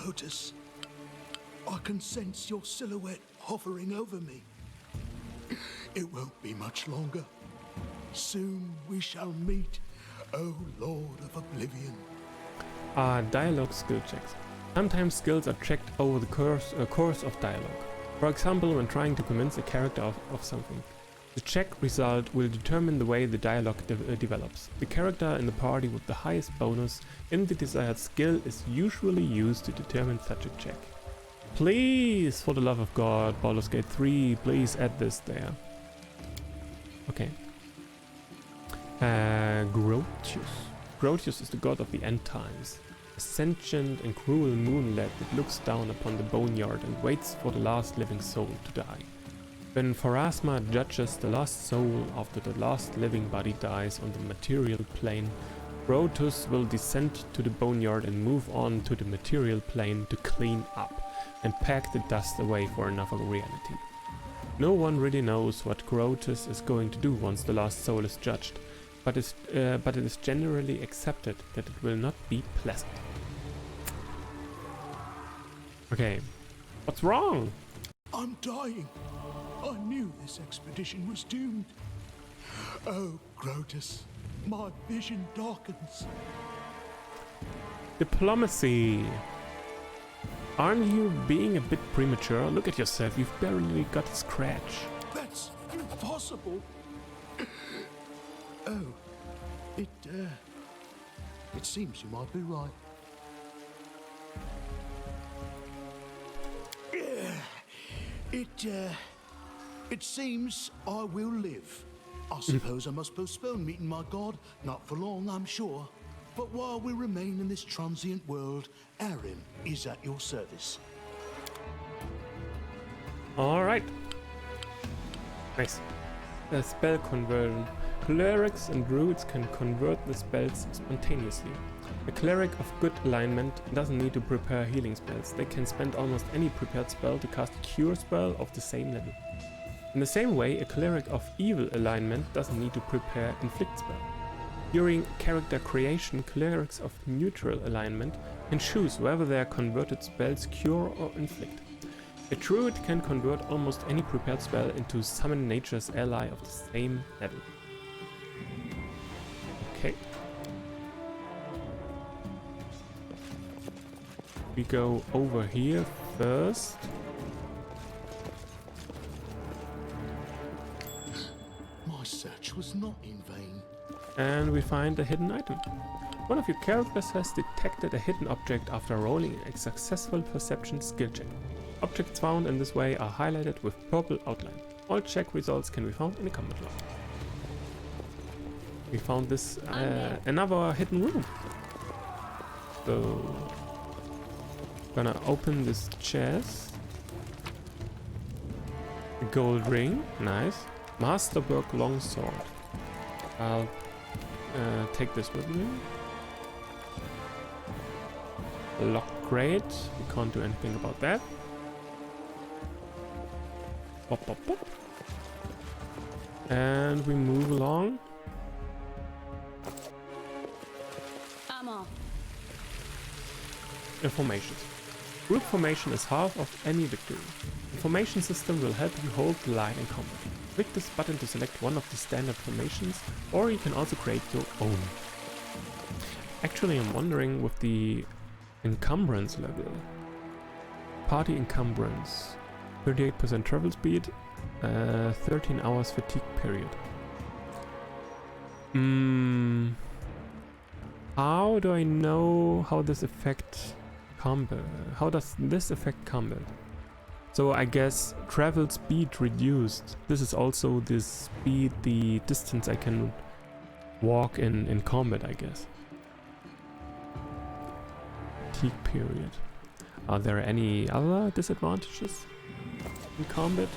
Grotus. I can sense your silhouette hovering over me. It won't be much longer. Soon we shall meet, O Lord of Oblivion. Dialogue skill checks. Sometimes skills are checked over the course of dialogue. For example, when trying to convince a character of something. The check result will determine the way the dialogue develops. The character in the party with the highest bonus in the desired skill is usually used to determine such a check. Please, for the love of God, Baldur's Gate 3, please add this there. Okay. Grotius. Grotius is the god of the end times. A sentient and cruel moonlet that looks down upon the boneyard and waits for the last living soul to die. When Pharasma judges the last soul after the last living body dies on the material plane, Grotus will descend to the boneyard and move on to the material plane to clean up and pack the dust away for another reality. No one really knows what Grotus is going to do once the last soul is judged, but it is generally accepted that it will not be pleasant. Okay, what's wrong? I'm dying. I knew this expedition was doomed. Oh, Grotus, my vision darkens. Diplomacy. Aren't you being a bit premature? Look at yourself, you've barely got a scratch. That's impossible. Oh, it seems you might be right. It seems I will live. I suppose I must postpone meeting my god. Not for long, I'm sure. But while we remain in this transient world, Aaron is at your service. Alright. Nice. A spell conversion. Clerics and druids can convert the spells spontaneously. A cleric of good alignment doesn't need to prepare healing spells. They can spend almost any prepared spell to cast a cure spell of the same level. In the same way, a cleric of evil alignment doesn't need to prepare inflict spell. During character creation, clerics of neutral alignment can choose whether their converted spells cure or inflict. A druid can convert almost any prepared spell into summon nature's ally of the same level. Okay. We go over here first. My search was not in vain. And we find a hidden item. One of your characters has detected a hidden object after rolling a successful perception skill check. Objects found in this way are highlighted with purple outline. All check results can be found in the combat log. We found this another hidden room. So gonna open this chest. A gold ring, nice. Masterwork longsword. I'll take this with me. Lock crate. We can't do anything about that. Pop, pop, pop. And we move along. Ammo. Informations. Group formation is half of any victory. Information system will help you hold the line in combat. Click this button to select one of the standard formations, or you can also create your own. Actually, I'm wondering with the encumbrance level. Party encumbrance. 38% travel speed, 13 hours fatigue period. How do I know how this affects combat? How does this affect combat? So I guess travel speed reduced. This is also the speed, the distance I can walk in combat, I guess. Fatigue period. Are there any other disadvantages in combat?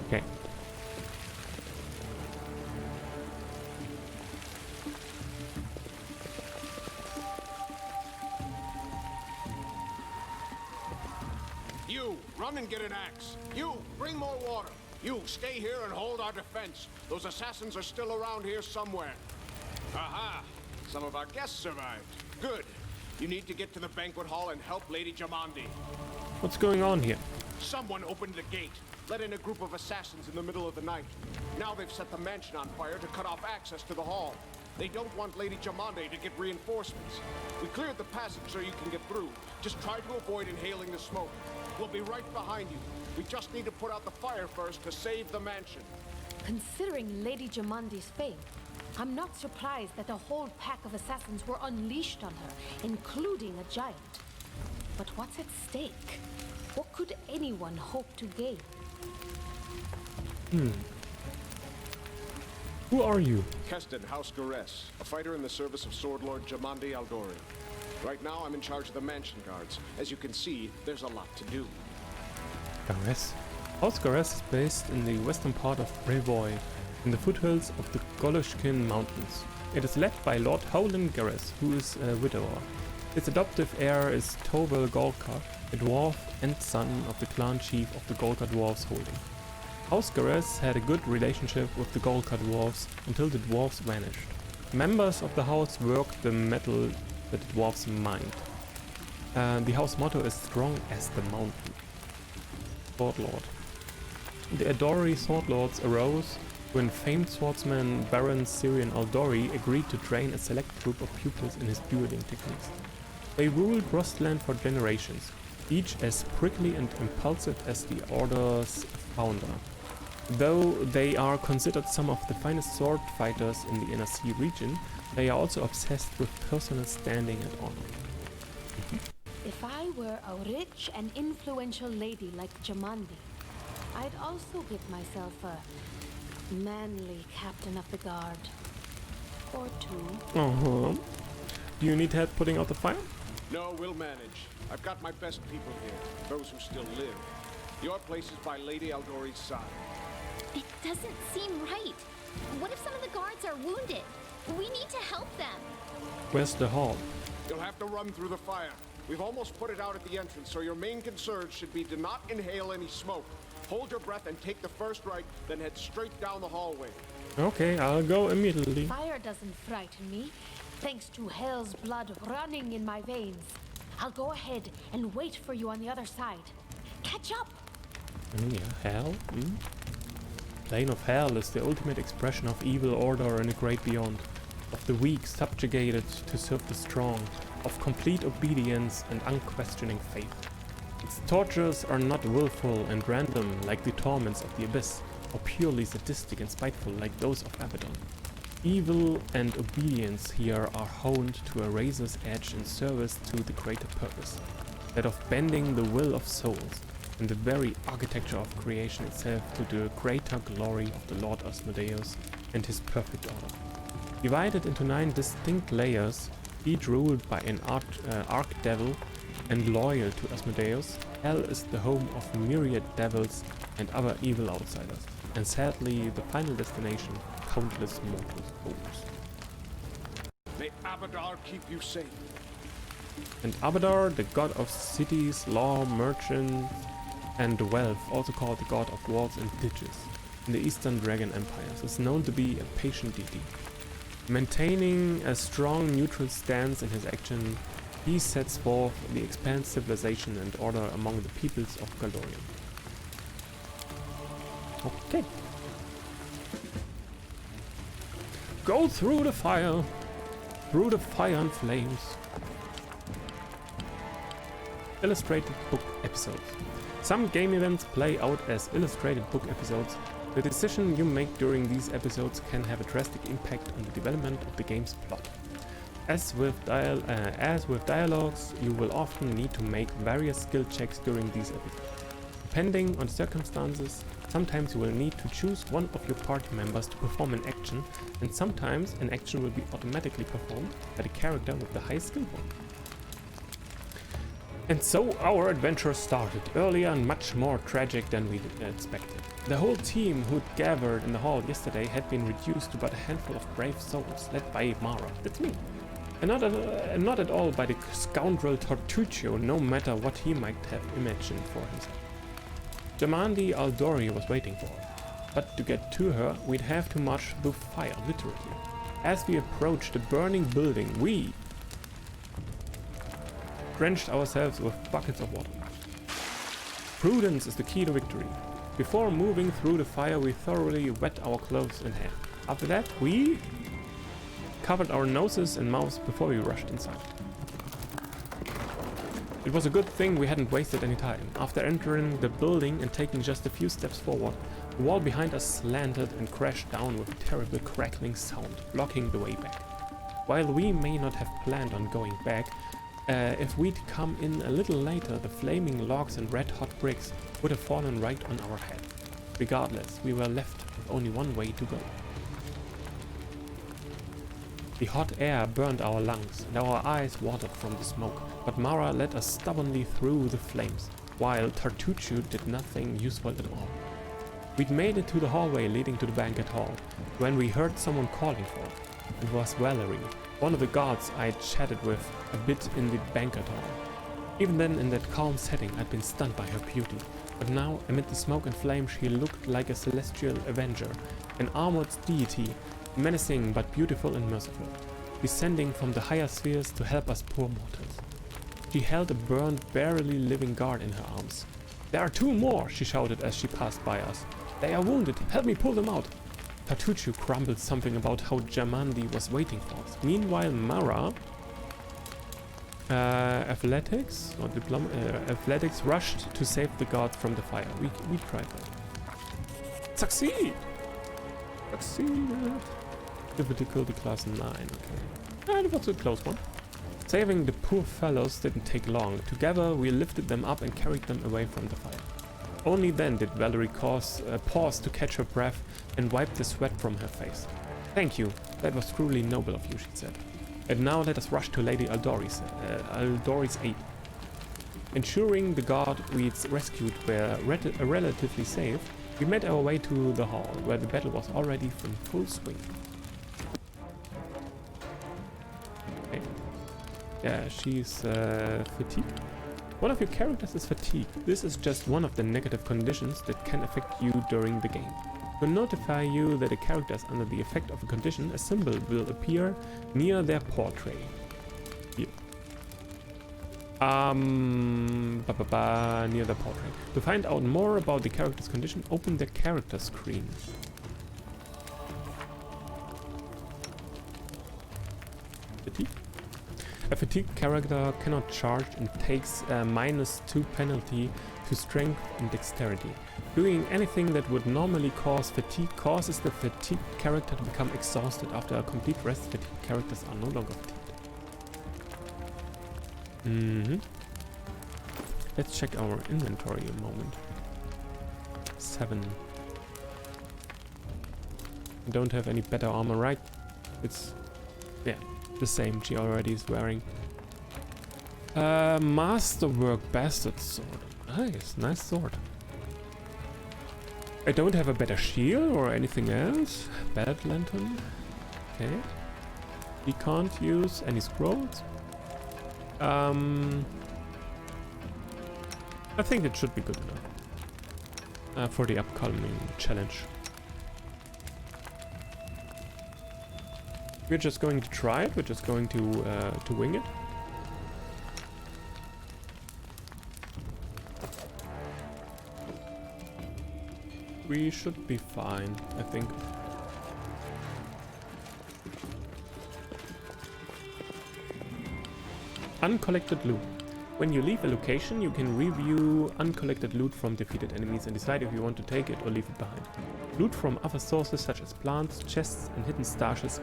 Okay. You, run and get an axe. You, bring more water. You stay here and hold our defense. Those assassins are still around here somewhere. Aha! Some of our guests survived. Good. You need to get to the banquet hall and help Lady Jamandi. What's going on here? Someone opened the gate, let in a group of assassins in the middle of the night. Now they've set the mansion on fire to cut off access to the hall. They don't want Lady Jamandi to get reinforcements. We cleared the passage so you can get through. Just try to avoid inhaling the smoke. We'll be right behind you. We just need to put out the fire first to save the mansion. Considering Lady Jamandi's fame, I'm not surprised that a whole pack of assassins were unleashed on her, including a giant. But what's at stake? What could anyone hope to gain? Who are you? Keston, House Gares, a fighter in the service of Sword Lord Jamandi Aldori. Right now, I'm in charge of the mansion guards. As you can see, there's a lot to do. Gares. House Gares is based in the western part of Brevoy, in the foothills of the Golushkin Mountains. It is led by Lord Howland Gares, who is a widower. Its adoptive heir is Tovel Golka, a dwarf and son of the clan chief of the Golka Dwarves holding. House Gares had a good relationship with the Golka Dwarves until the dwarves vanished. Members of the house worked the metal that the dwarves mined. The house motto is strong as the mountain. Sword Lord. The Aldori Sword Lords arose when famed swordsman Baron Syrian Aldori agreed to train a select group of pupils in his dueling techniques. They ruled Rostland for generations, each as prickly and impulsive as the Order's founder. Though they are considered some of the finest sword fighters in the Inner Sea region, they are also obsessed with personal standing and honor. If I were a rich and influential lady like Jamandi, I'd also get myself a manly captain of the guard. Or two. Do you need help putting out the fire? No, we'll manage. I've got my best people here, those who still live. Your place is by Lady Aldori's side. It doesn't seem right. What if some of the guards are wounded? We need to help them. Where's the hall? You'll have to run through the fire. We've almost put it out at the entrance, so your main concern should be to not inhale any smoke. Hold your breath and take the first right, then head straight down the hallway. Okay, I'll go immediately. Fire doesn't frighten me, thanks to hell's blood running in my veins. I'll go ahead and wait for you on the other side. Catch up! Oh yeah, hell? Plane of Hell is the ultimate expression of evil order in a great beyond, of the weak subjugated to serve the strong, of complete obedience and unquestioning faith. Its tortures are not willful and random like the torments of the Abyss, or purely sadistic and spiteful like those of Abaddon. Evil and obedience here are honed to a razor's edge in service to the greater purpose, that of bending the will of souls, and the very architecture of creation itself to the greater glory of the Lord Asmodeus and his perfect order. Divided into 9 distinct layers, each ruled by an archdevil and loyal to Asmodeus, Hell is the home of myriad devils and other evil outsiders, and sadly the final destination, countless mortal souls. May Abadar keep you safe. And Abadar, the god of cities, law, merchants, and wealth, also called the god of wars and ditches, in the Eastern Dragon Empires, is known to be a patient deity. Maintaining a strong neutral stance in his action, he sets forth the expanded civilization and order among the peoples of Galorian. Okay. Go through the fire and flames. Illustrated book episodes. Some game events play out as illustrated book episodes. The decision you make during these episodes can have a drastic impact on the development of the game's plot. As with dialogues, you will often need to make various skill checks during these episodes. Depending on circumstances, sometimes you will need to choose one of your party members to perform an action, and sometimes an action will be automatically performed by the character with the highest skill point. And so our adventure started, earlier and much more tragic than we expected. The whole team who'd gathered in the hall yesterday had been reduced to but a handful of brave souls, led by Mara, that's me. And not at all by the scoundrel Tortuccio, no matter what he might have imagined for himself. Jamandi Aldori was waiting for her. but to get to her, we'd have to march through fire, literally. As we approached the burning building, we drenched ourselves with buckets of water. Prudence is the key to victory. Before moving through the fire, we thoroughly wet our clothes and hair. After that, we covered our noses and mouths before we rushed inside. It was a good thing we hadn't wasted any time. After entering the building and taking just a few steps forward, the wall behind us slanted and crashed down with a terrible crackling sound, blocking the way back. While we may not have planned on going back, if we'd come in a little later, the flaming logs and red-hot bricks would have fallen right on our head. Regardless, we were left with only one way to go. The hot air burned our lungs, and our eyes watered from the smoke, but Mara led us stubbornly through the flames, while Tartuccio did nothing useful at all. We'd made it to the hallway leading to the banquet hall, when we heard someone calling for us. It was Valerie, one of the guards I'd chatted with a bit in the banquet hall. Even then, in that calm setting, I'd been stunned by her beauty, but now, amid the smoke and flame, she looked like a celestial avenger, an armored deity, menacing but beautiful and merciful, descending from the higher spheres to help us poor mortals. She held a burned, barely living guard in her arms. "There are two more!" she shouted as she passed by us. "They are wounded! Help me pull them out!" Tartuccio grumbled something about how Jamandi was waiting for us. Meanwhile, Mara, athletics rushed to save the guard from the fire. We tried that. Succeeded! Difficulty class 9, okay. That was a close one. Saving the poor fellows didn't take long. Together we lifted them up and carried them away from the fire. Only then did Valerie pause to catch her breath and wipe the sweat from her face. "Thank you, that was truly noble of you," she said. "And now let us rush to Lady Aldori's aid." Ensuring the guard we'd rescued were relatively safe, we made our way to the hall, where the battle was already in full swing. Okay. Yeah, she's fatigued. One of your characters is fatigued. This is just one of the negative conditions that can affect you during the game. To notify you that a character is under the effect of a condition, a symbol will appear near their portrait. Here. Near the portrait. To find out more about the character's condition, open the character screen. Fatigue. A fatigued character cannot charge and takes a -2 penalty to strength and dexterity. Doing anything that would normally cause fatigue causes the fatigued character to become exhausted. After a complete rest, fatigued characters are no longer fatigued. Let's check our inventory a moment. 7. I don't have any better armor, right? It's... yeah, the same she already is wearing. Masterwork Bastard Sword. Nice sword. I don't have a better shield or anything else. Bad Lantern. Okay. We can't use any scrolls. I think it should be good enough for the upcoming challenge. We're just going to try it. We're just going to wing it. We should be fine, I think. Uncollected loot. When you leave a location, you can review uncollected loot from defeated enemies and decide if you want to take it or leave it behind. Loot from other sources such as plants, chests and hidden stashes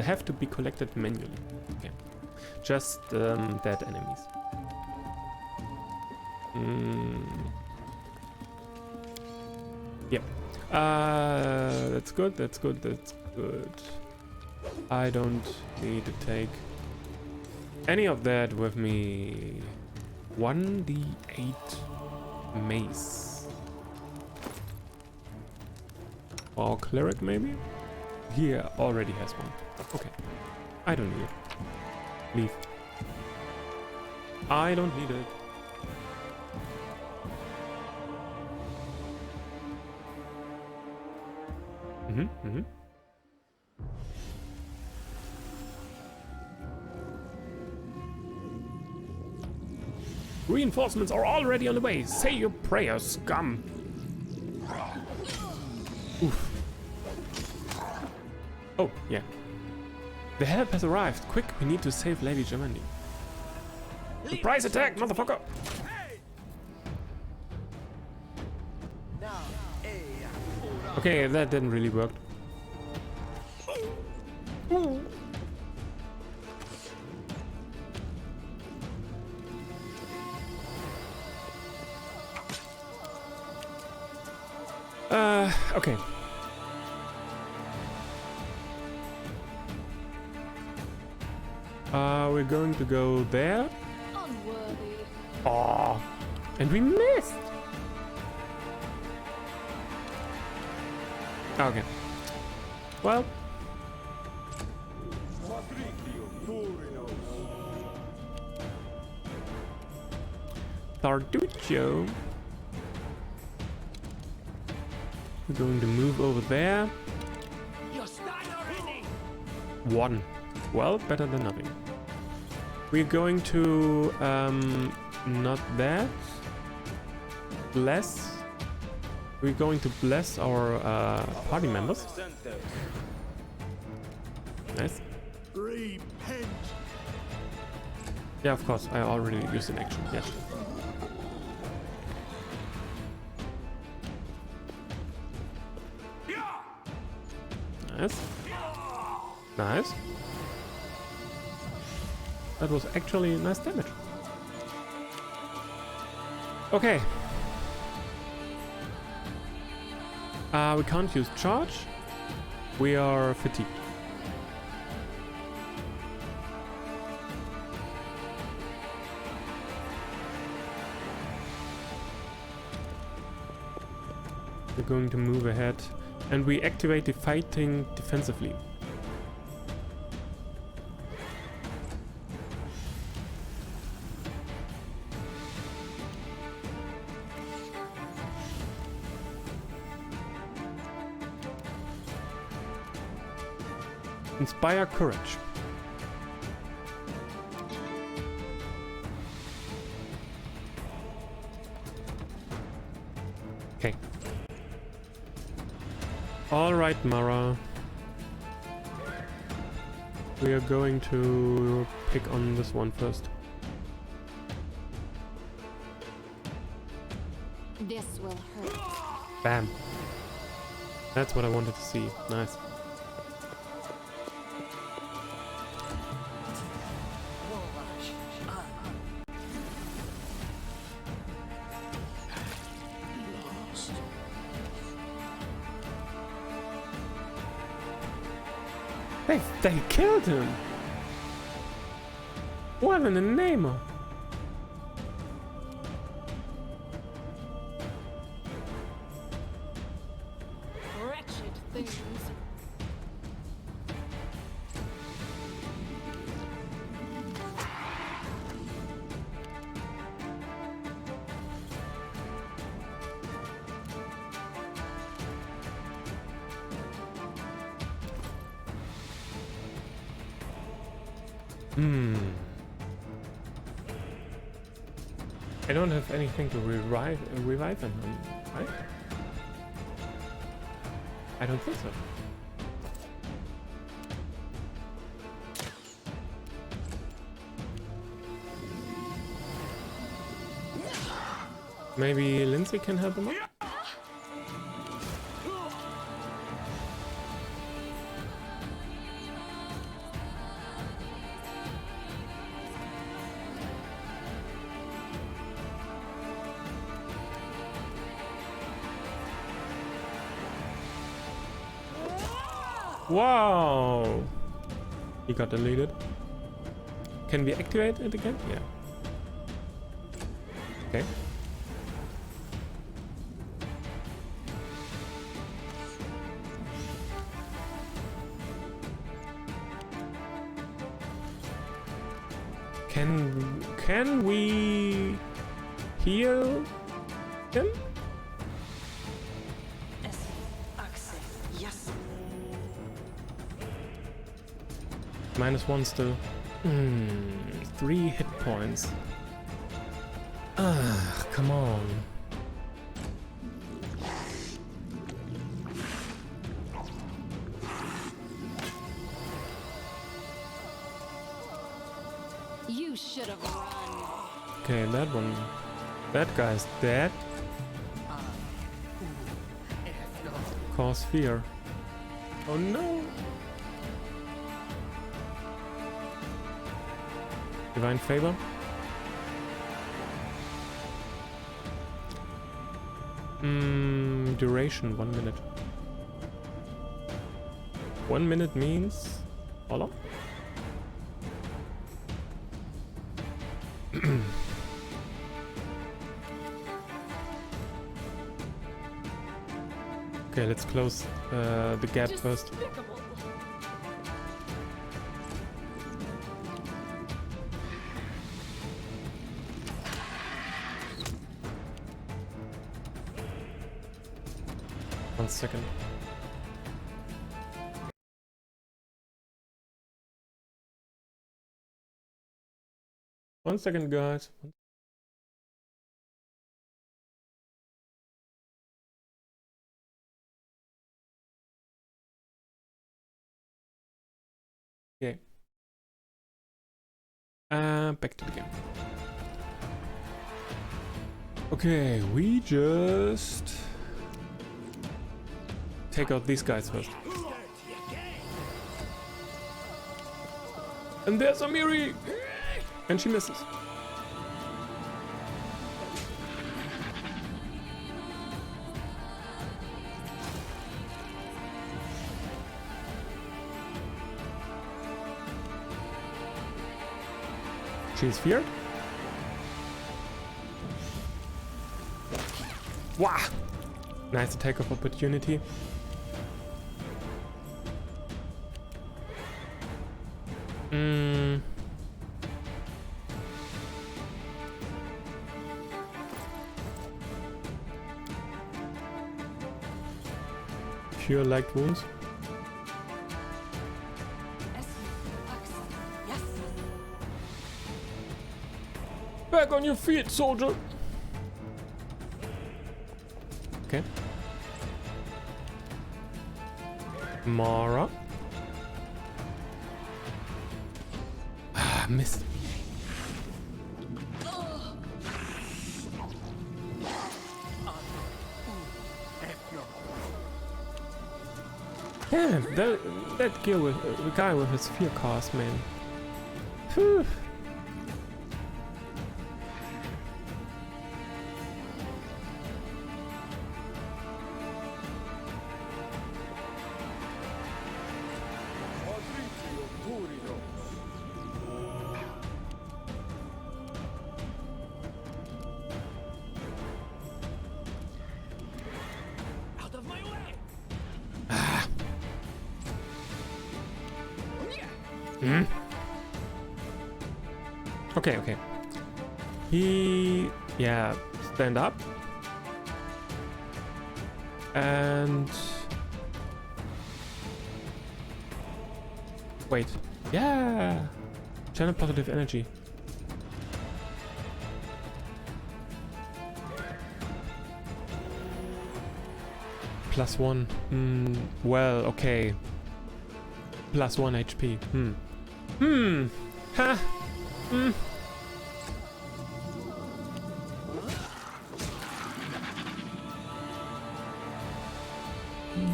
have to be collected manually. Okay. Just dead enemies. Yep. That's good, that's good, that's good. I don't need to take any of that with me. 1d8 mace. Or cleric maybe? He already has one. Okay. I don't need it. Leave. I don't need it. Reinforcements are already on the way. Say your prayers, scum. Oof. Oh, yeah. The help has arrived. Quick, we need to save Lady Jamandi. Surprise attack, motherfucker! Okay, that didn't really work. Okay. We're going to go there. Unworthy. Oh, and we missed. Okay. Well. Tarduccio. We're going to move over there. One. Well, better than nothing. We're going to not that. Bless. We're going to bless our party members. Nice. Repent. Yeah, of course. I already used an action. Yes. Nice. Nice. That was actually nice damage. Okay. We can't use charge. We are fatigued. We're going to move ahead. And we activate the fighting defensively. Inspire courage. Okay. All right, Mara. We are going to pick on this one first. This will hurt. Bam. That's what I wanted to see. Nice. They killed him! What in the name of... Wretched things. I don't have anything to revive him, right? I don't think so. Maybe Lindsay can help him out? Wow! He got deleted. Can we activate it again? Yeah. Okay. Can we heal him? Access. Yes. -1 still. 3 hit points. Come on. You should have run. Okay, that one. That guy's dead. Cause fear. Oh no! Divine favor. Duration 1 minute. 1 minute means how long? Okay, let's close the gap first. Despicable. One second. One second, guys. Okay. Back to the game. Okay, we just take out these guys first. And there's Amiri! And she misses. She's feared. Wow! Nice attack of opportunity. Cure light wounds. Yes. Back on your feet, soldier! Okay. Mara. Ah, missed. Yeah, that gear with the guy with his fear cast, man. Phew. Out of my way! Okay, okay. He... yeah, stand up. And... wait. Yeah! Channel positive energy. +1. Well, okay. +1 HP. Ha!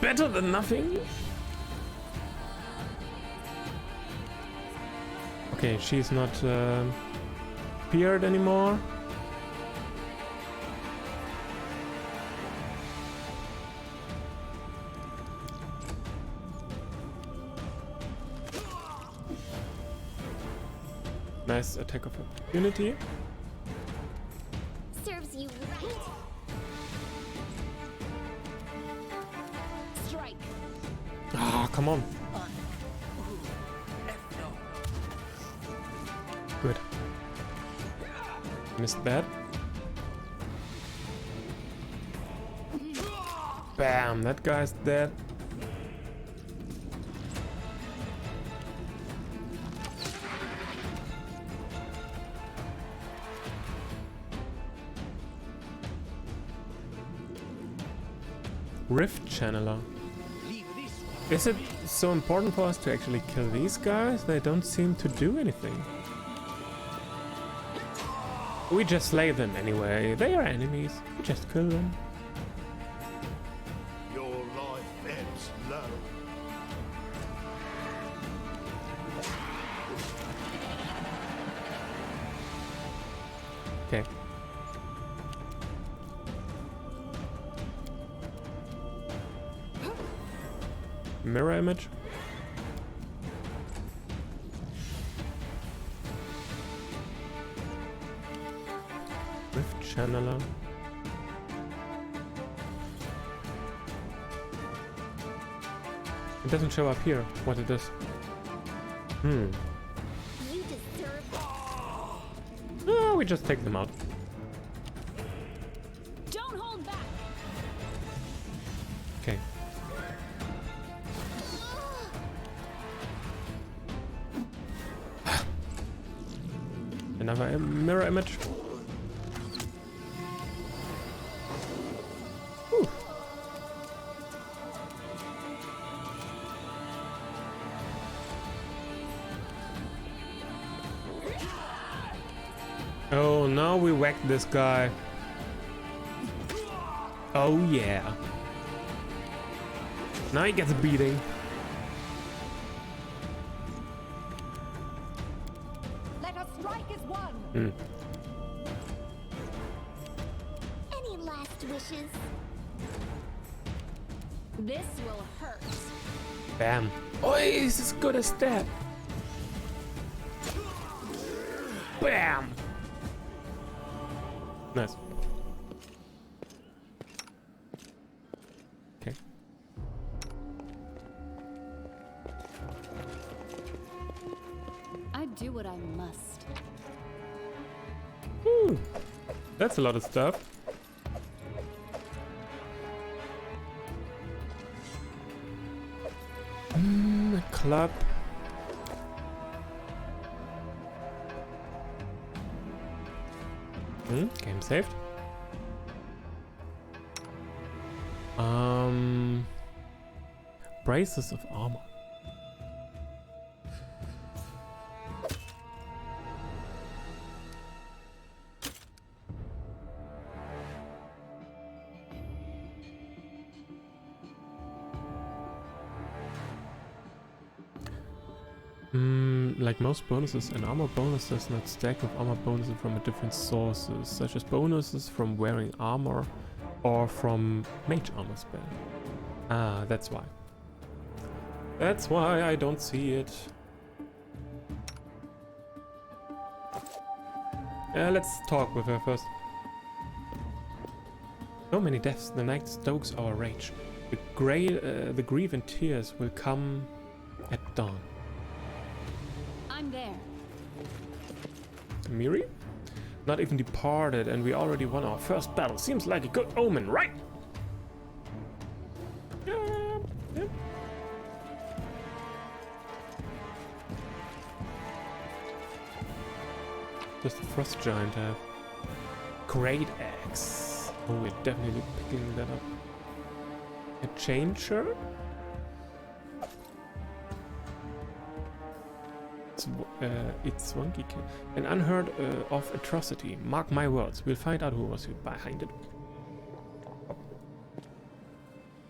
Better than nothing? Okay, she's not feared anymore. Nice attack of opportunity. Serves you right. Strike. Ah, come on. Good. Missed that. Bam, that guy's dead. Rift Channeler. Is it so important for us to actually kill these guys? They don't seem to do anything. We just slay them anyway. They are enemies. We just kill them. Your life ebbs low. Okay. Mirror image. Rift Channeler. It doesn't show up here what it is. You deserve No, we just take them out. Don't hold back. Okay. Another mirror image. Whew. Oh, now we whack this guy. Oh yeah. Now he gets a beating. Let us strike as one. any last wishes. This will hurt. Bam. Oh, he's as good as that. Bam. Nice. Okay. I do what I must. Whew. That's a lot of stuff. Club. Game saved. Braces of armor. Like most bonuses, an armor bonus does not stack with armor bonuses from different sources, such as bonuses from wearing armor or from mage armor spell. Ah, that's why. That's why I don't see it. Let's talk with her first. So many deaths, the night stokes our rage. The grief and tears will come at dawn. I'm there. Miri? Not even departed, and we already won our first battle. Seems like a good omen, right? Yeah. Does the frost giant have? Great axe. Oh, we're definitely picking that up. A changer? It's wonky. An unheard of atrocity. Mark my words. We'll find out who was behind it.